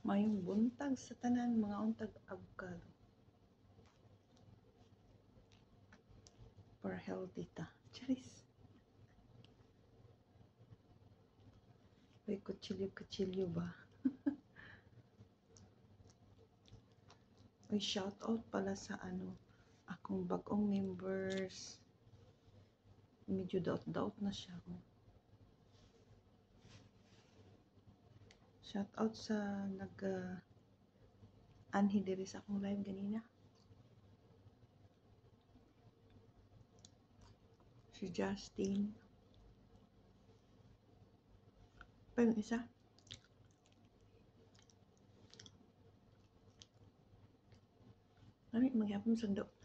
Mayong buntag sa tanan mga untag avocado. For healthy ta. Charis. May kutsilyo-kutsilyo ba? May shout out pala sa akong bagong members. Medyo daot-daot na siya. Shout out sa anhi diri sa akong live ganina. Si Justin. Pa yung isa. Ano magyapon sa daot.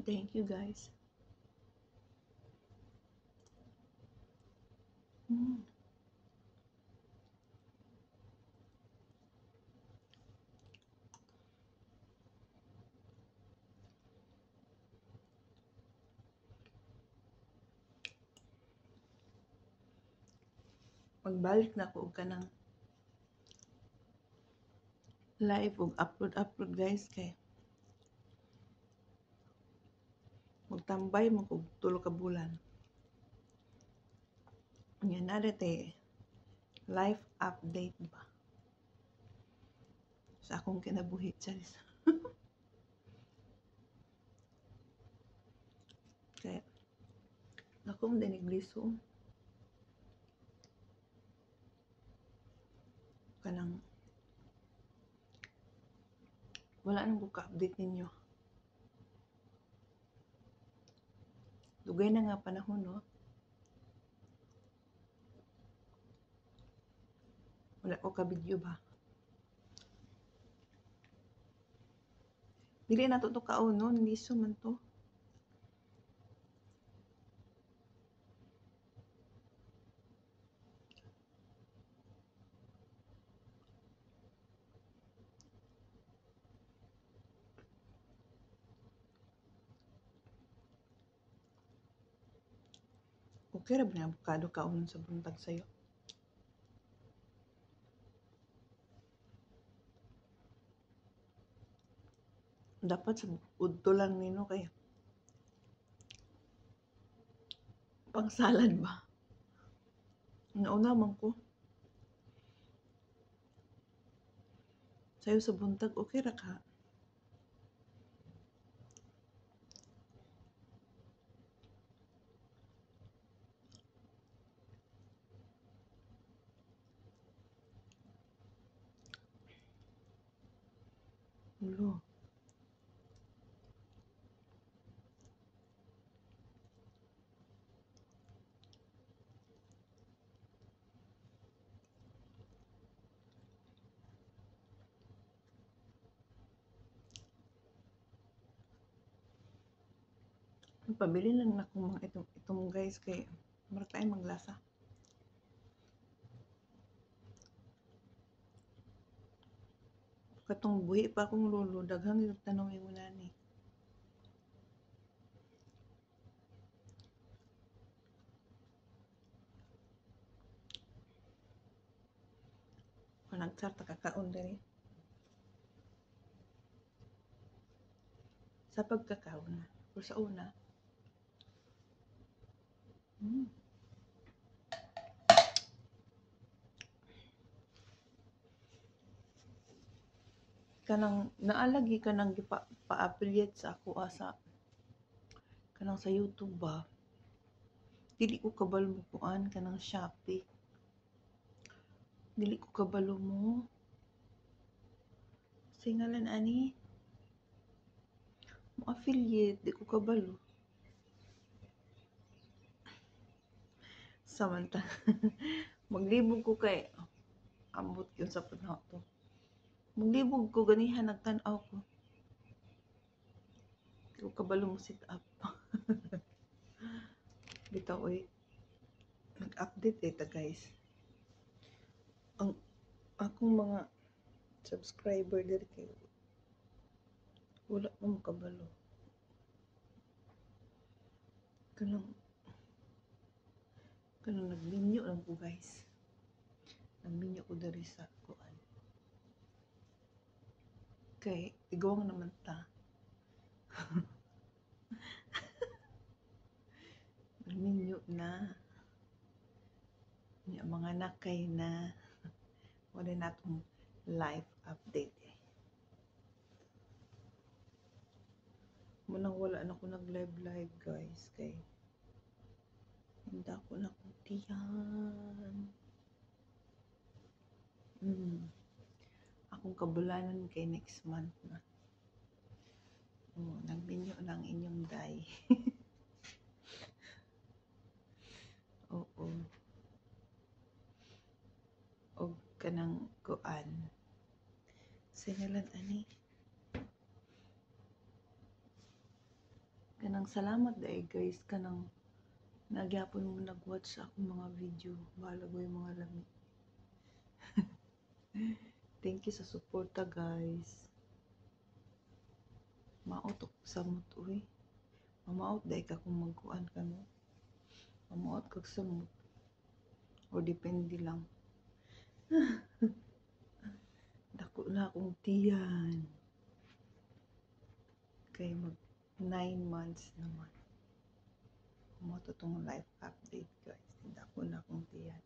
Thank you guys. Magbalik na ko ka ng live ug upload guys kay magtambay mo kog 3 ka bulan. Nya na dete life update ba sa akong kinabuhi charis. Kaya akong dinigliso kanang wala nang buka-update ninyo. Dugay na nga panahon, no? Wala ko ka-video ba? Dili na to kauno, niso man to. Okay ra ba na avocado kaunon sa buntag sayo? Dapat sa udto lang nino kay pang salad ba? Nauna man ko. Sayo sa buntag okay ra ka. Ulo. Pabili lang na kung mga itong guys kay mara tayo maglasa. Katong buhi pa akong lolo, daghang yung tanong yung nani. Kung nagsarta kakaon diri. Sa pagkakaon na. O sa una. Kanang naalagi kanang pa-affiliate sa ako asa kanang sa YouTube ba. Dili ko kabalo mo kuan kanang Shopee. Dili ko kabalo mo. Singalan ani. Mo affiliate, di ko kabalo. Samantala maglibog ko kay ambot yun sa panahon to. Maglibog ko ganihan nagtan-aw ko. Di ko kabalo mo sit up. Bitaw oy. Nag-update ta guys. Ang akong mga subscriber diri kay wala mo kabalo. Kanang Kanang nagminyo lang ko guys. Nagminyo ko diri sa kuan. Kay igawang naman ta. Nagminyo na. Yung mga nakay na. Wala na itong life update eh. Munang wala na ko nag-live guys. Kay hindi ako nakutihan. Akong kabulanan kay next month na. Nagminyo ng inyong day. Oo. O kanang kuan. Sinalan ani. Kanang salamat dai guys kanang nagyapon mo nag-watch sa akong mga video. Bahala ko yung mga lami. Thank you sa suporta guys. Maot ako sa mut uy. Mamaot dai ka kung magkuan ka no. Mamaot kag sa mut. O depende lang. Dako na akong tiyan. Kay mag 9 months naman. Mo to tong life update guys. Dako na akong tiyan.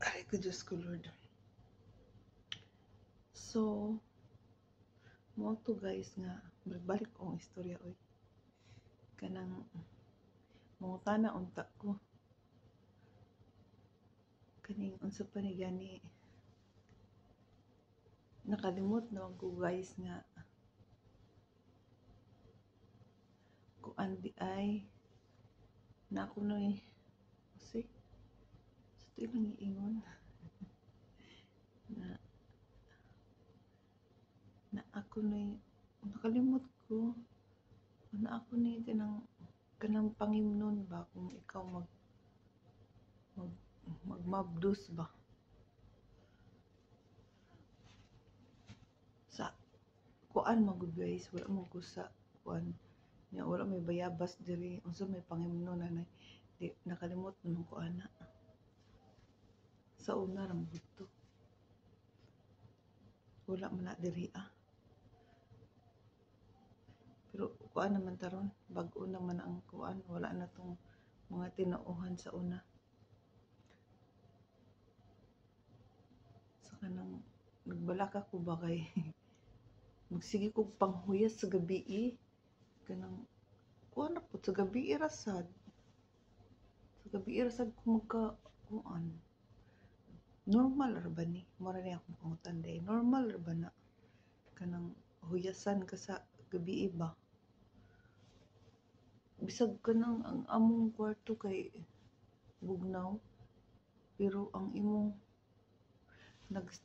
Ay ko Diyos ko Lord. So, mo to guys nga balik akong istorya oy. Kanang mangutana unta ko. Kaning unsa pa ni gani nakalimot na ko guys nga kuan di ay na ako noy kasi sa lang iingon na ako noy nakalimot ko na ako ni kanang pangimnon ba kung ikaw magmabdus ba sa kuan magud guys wala mo ko sa kuan nya wala may bayabas diri unsa may pangimnon na di nakalimot naman ko ana sa una ra mo to wala man na diri pero kuan naman taron bag-o naman ang kuan wala na tong mga tinuohan sa una sa kanang nagbalaka ko ba kay magsige kog panghuyas sa gabi kanang kuan na po sa gabi irasad ko magka kuan normal ra ba ni mura ni akong pangutan day normal ra ba na kanang huyasan ka sa gabi ba bisag kanang ang among kwarto kay bugnaw pero ang imong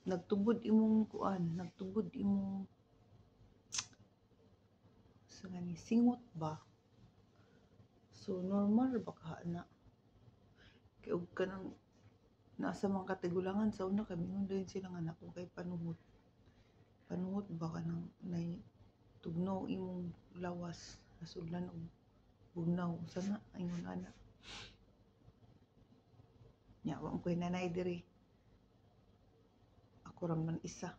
nagtubod imong kuan nagtubod imong sa gani singot ba so normal ba ka na kay og kanang nasa mga katigulangan sa una kami ngon din sila nga nako kay panuhot ba kanang nay tugnaw imong lawas nasudlan og bugnaw sana ingon ana nya wa ko nanay diri ako ra man isa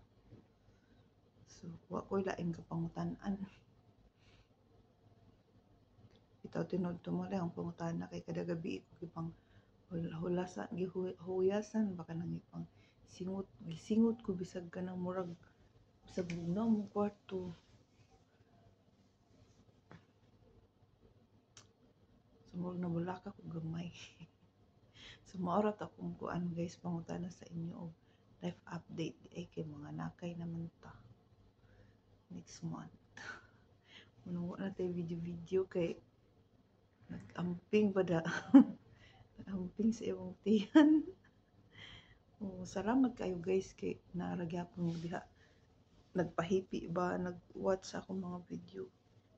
so wa ko laing kapangutan-an bitaw tinod tumala ang pangutana kay kada gabi ko gipang hulasan gihuyasan baka nang ipang singot ko bisag kanang murag bisag bugnaw mo kwarto sumurag na bulaka ko gamay so maorat akong kuan guys pangutana sa inyo og life update ay kay mga nakay naman ta next month munong wala tayo video kay nag-amping ba da nag-amping sa iyong tiyan salamat kayo guys kay naaragyapon mo diha nagpahipi ba nag-watch ako mga video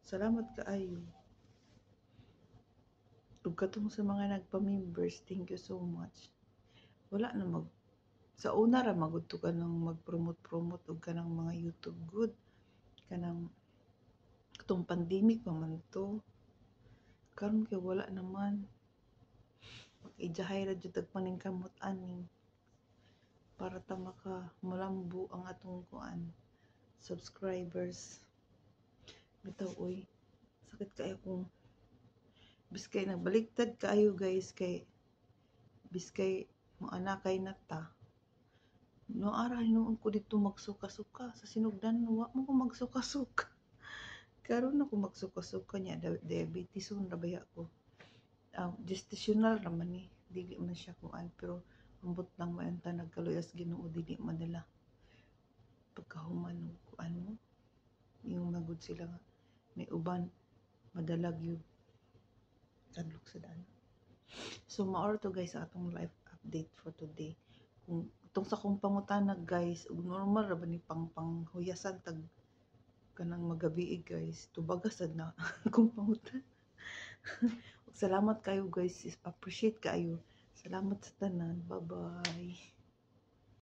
salamat kaayo ug katong sa mga nagpa-members thank you so much wala na sa una ra magud to kanang mag-promote og kanang mga YouTube good kanang katong pandemic pa man to karon kay wala naman ijahay ra jud tagpaning kamot aning para ta maka mulambo ang atong kuan subscribers. Bitaw uy, sakit kayo kung biskay nagbaliktad kaayo guys, kay biskay mo anakay na ta. No ara hinuon ko dito magsuka-suka sa sinugdan, wa mo ko magsuka-suka. Karon ako magsuka-suka niya, diabetes on ra baya ko. Gestational naman ni, dili man siya kuan, pero ambot lang man ta nagkaluyas Ginoo, dili madala. Pagkahuman og kuan mo, yung nagud sila nga may uban madalag yun kadlok sa daan. So maor to guys sa atong life update for today. Kung itong sa kong pangutanag guys, ug normal ra ba ni panghuyasan tag kanang magabi guys, tubagasad na kung pangutan. Salamat kayo guys, appreciate kayo. Salamat sa tanan, bye bye.